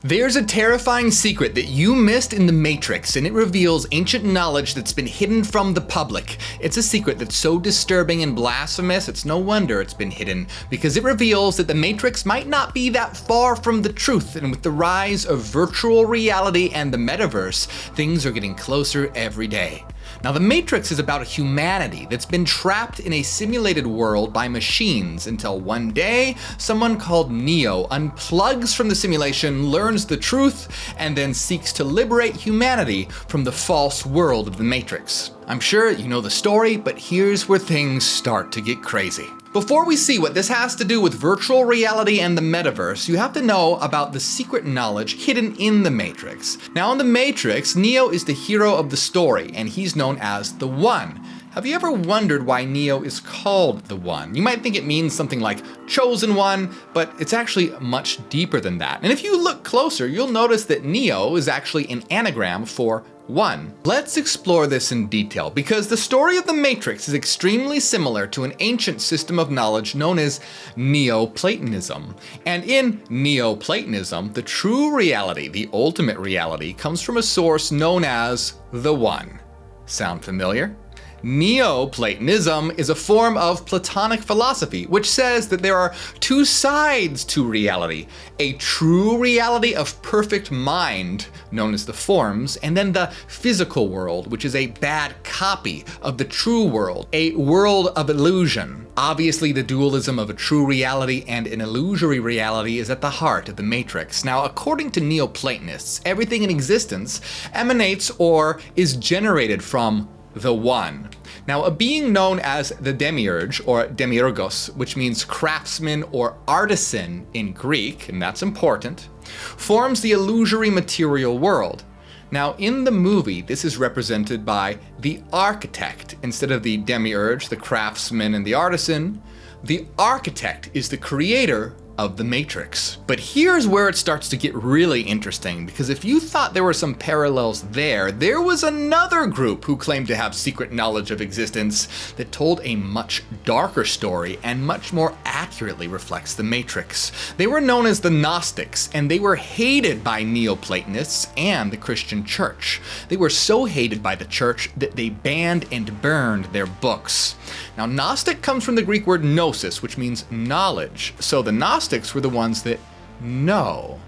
There's a terrifying secret that you missed in the Matrix, and it reveals ancient knowledge that's been hidden from the public. It's a secret that's so disturbing and blasphemous, it's no wonder it's been hidden, because it reveals that the Matrix might not be that far from the truth, and with the rise of virtual reality and the Metaverse, things are getting closer every day. Now, the Matrix is about a humanity that's been trapped in a simulated world by machines until one day, someone called Neo unplugs from the simulation, learns the truth, and then seeks to liberate humanity from the false world of the Matrix. I'm sure you know the story, but here's where things start to get crazy. Before we see what this has to do with virtual reality and the Metaverse, you have to know about the secret knowledge hidden in the Matrix. Now in the Matrix, Neo is the hero of the story, and he's known as the One. Have you ever wondered why Neo is called the One? You might think it means something like chosen one, but it's actually much deeper than that. And if you look closer, you'll notice that Neo is actually an anagram for one. Let's explore this in detail, because the story of the Matrix is extremely similar to an ancient system of knowledge known as Neoplatonism. And in Neoplatonism, the true reality, the ultimate reality, comes from a source known as the One. Sound familiar? Neoplatonism is a form of Platonic philosophy, which says that there are two sides to reality: a true reality of perfect mind, known as the forms, and then the physical world, which is a bad copy of the true world, a world of illusion. Obviously, the dualism of a true reality and an illusory reality is at the heart of the Matrix. Now, according to Neoplatonists, everything in existence emanates or is generated from the One. Now, a being known as the demiurge, or demiurgos, which means craftsman or artisan in Greek, and that's important, forms the illusory material world. Now, in the movie, this is represented by the architect. Instead of the demiurge, the craftsman, and the artisan, the architect is the creator of the Matrix. But here's where it starts to get really interesting, because if you thought there were some parallels there was another group who claimed to have secret knowledge of existence that told a much darker story and much more accurately reflects the Matrix. They were known as the Gnostics, and they were hated by Neoplatonists and the Christian church. They were so hated by the church that they banned and burned their books. Now, Gnostic comes from the Greek word gnosis, which means knowledge. So the Gnostics were the ones that know.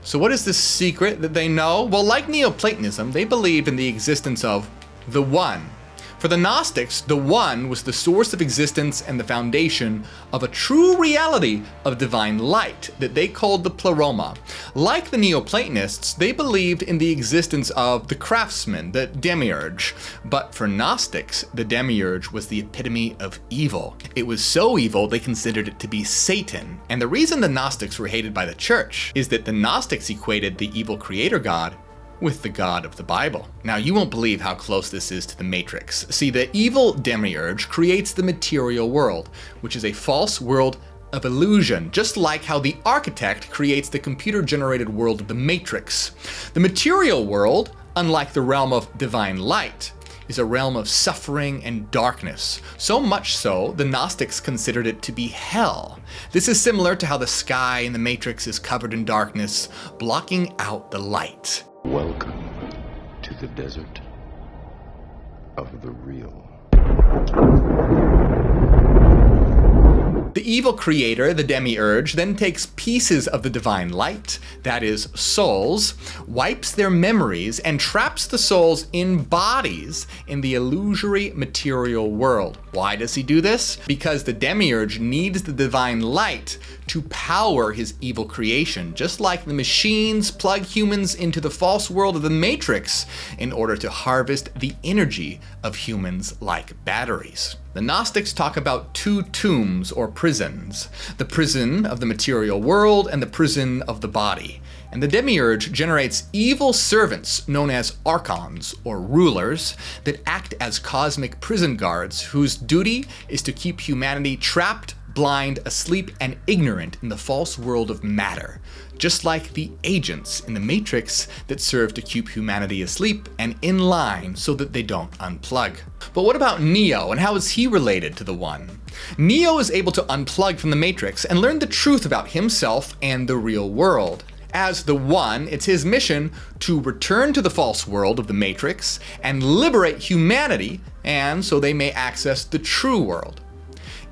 So what is the secret that they know? Well, like Neoplatonism, they believed in the existence of the One. For the Gnostics, the One was the source of existence and the foundation of a true reality of divine light that they called the pleroma. Like the Neoplatonists, they believed in the existence of the craftsman, the demiurge. But for Gnostics, the demiurge was the epitome of evil. It was so evil they considered it to be Satan. And the reason the Gnostics were hated by the church is that the Gnostics equated the evil creator god with the God of the Bible. Now, you won't believe how close this is to the Matrix. See, the evil demiurge creates the material world, which is a false world of illusion, just like how the architect creates the computer-generated world of the Matrix. The material world, unlike the realm of divine light, is a realm of suffering and darkness. So much so, the Gnostics considered it to be hell. This is similar to how the sky in the Matrix is covered in darkness, blocking out the light. Welcome to the desert of the real. The evil creator, the demiurge, then takes pieces of the divine light, that is, souls, wipes their memories, and traps the souls in bodies in the illusory material world. Why does he do this? Because the demiurge needs the divine light to power his evil creation, just like the machines plug humans into the false world of the Matrix in order to harvest the energy of humans like batteries. The Gnostics talk about two tombs or prisons, the prison of the material world and the prison of the body. And the demiurge generates evil servants known as archons or rulers that act as cosmic prison guards whose duty is to keep humanity trapped, blind, asleep, and ignorant in the false world of matter, just like the agents in the Matrix that serve to keep humanity asleep and in line so that they don't unplug. But what about Neo, and how is he related to the One? Neo is able to unplug from the Matrix and learn the truth about himself and the real world. As the One, it's his mission to return to the false world of the Matrix and liberate humanity, and so they may access the true world.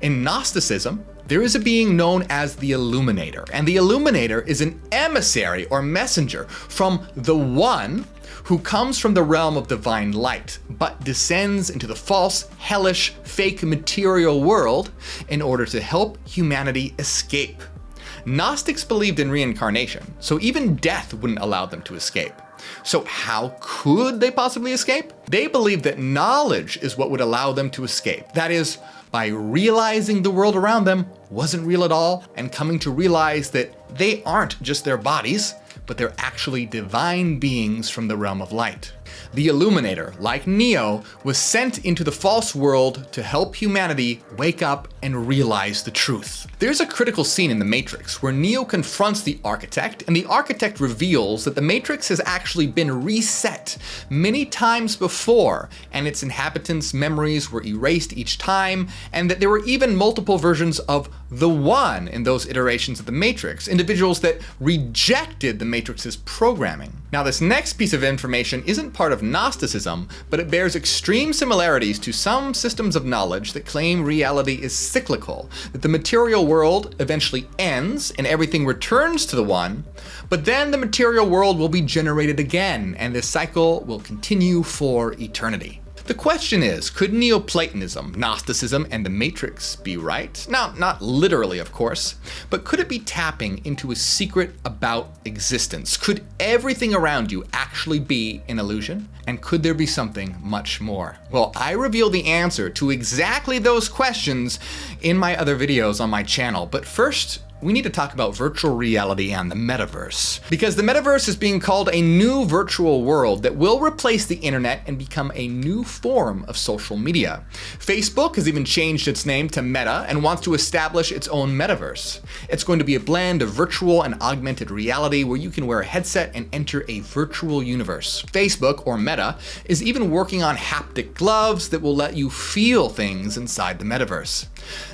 In Gnosticism, there is a being known as the illuminator, and the illuminator is an emissary or messenger from the One who comes from the realm of divine light, but descends into the false, hellish, fake material world in order to help humanity escape. Gnostics believed in reincarnation, so even death wouldn't allow them to escape. So how could they possibly escape? They believed that knowledge is what would allow them to escape. That is, by realizing the world around them wasn't real at all and coming to realize that they aren't just their bodies, but they're actually divine beings from the realm of light. The Illuminator, like Neo, was sent into the false world to help humanity wake up and realize the truth. There's a critical scene in The Matrix where Neo confronts the Architect, and the Architect reveals that the Matrix has actually been reset many times before, and its inhabitants' memories were erased each time, and that there were even multiple versions of the One in those iterations of the Matrix, individuals that rejected the Matrix's programming. Now, this next piece of information isn't part of Gnosticism, but it bears extreme similarities to some systems of knowledge that claim reality is cyclical, that the material world eventually ends and everything returns to the One, but then the material world will be generated again, and this cycle will continue for eternity. The question is, could Neoplatonism, Gnosticism, and the Matrix be right? Now, not literally, of course, but could it be tapping into a secret about existence? Could everything around you actually be an illusion? And could there be something much more? Well, I reveal the answer to exactly those questions in my other videos on my channel, but first, we need to talk about virtual reality and the Metaverse. Because the Metaverse is being called a new virtual world that will replace the internet and become a new form of social media. Facebook has even changed its name to Meta and wants to establish its own Metaverse. It's going to be a blend of virtual and augmented reality where you can wear a headset and enter a virtual universe. Facebook, or Meta, is even working on haptic gloves that will let you feel things inside the Metaverse.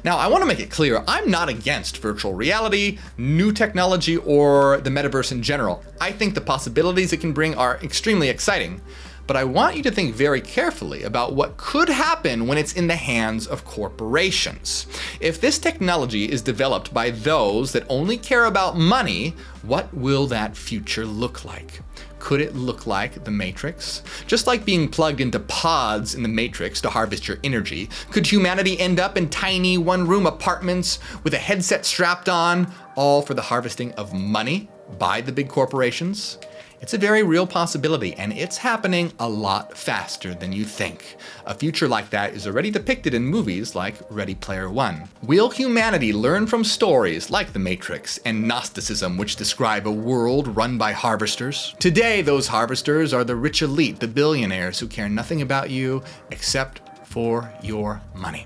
Now, I want to make it clear, I'm not against virtual reality, new technology, or the Metaverse in general. I think the possibilities it can bring are extremely exciting. But I want you to think very carefully about what could happen when it's in the hands of corporations. If this technology is developed by those that only care about money, what will that future look like? Could it look like the Matrix? Just like being plugged into pods in the Matrix to harvest your energy, could humanity end up in tiny one-room apartments with a headset strapped on, all for the harvesting of money by the big corporations? It's a very real possibility, and it's happening a lot faster than you think. A future like that is already depicted in movies like Ready Player One. Will humanity learn from stories like The Matrix and Gnosticism, which describe a world run by harvesters? Today, those harvesters are the rich elite, the billionaires who care nothing about you except for your money.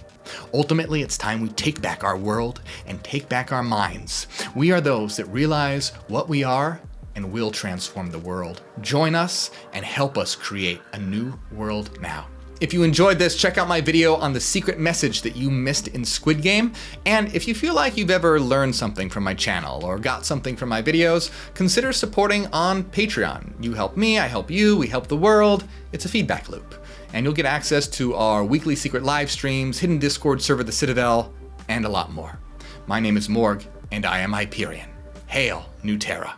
Ultimately, it's time we take back our world and take back our minds. We are those that realize what we are and will transform the world. Join us and help us create a new world now. If you enjoyed this, check out my video on the secret message that you missed in Squid Game. And if you feel like you've ever learned something from my channel or got something from my videos, consider supporting on Patreon. You help me, I help you, we help the world. It's a feedback loop. And you'll get access to our weekly secret live streams, hidden Discord server, The Citadel, and a lot more. My name is Morgue, and I am Hyperion. Hail, New Terra.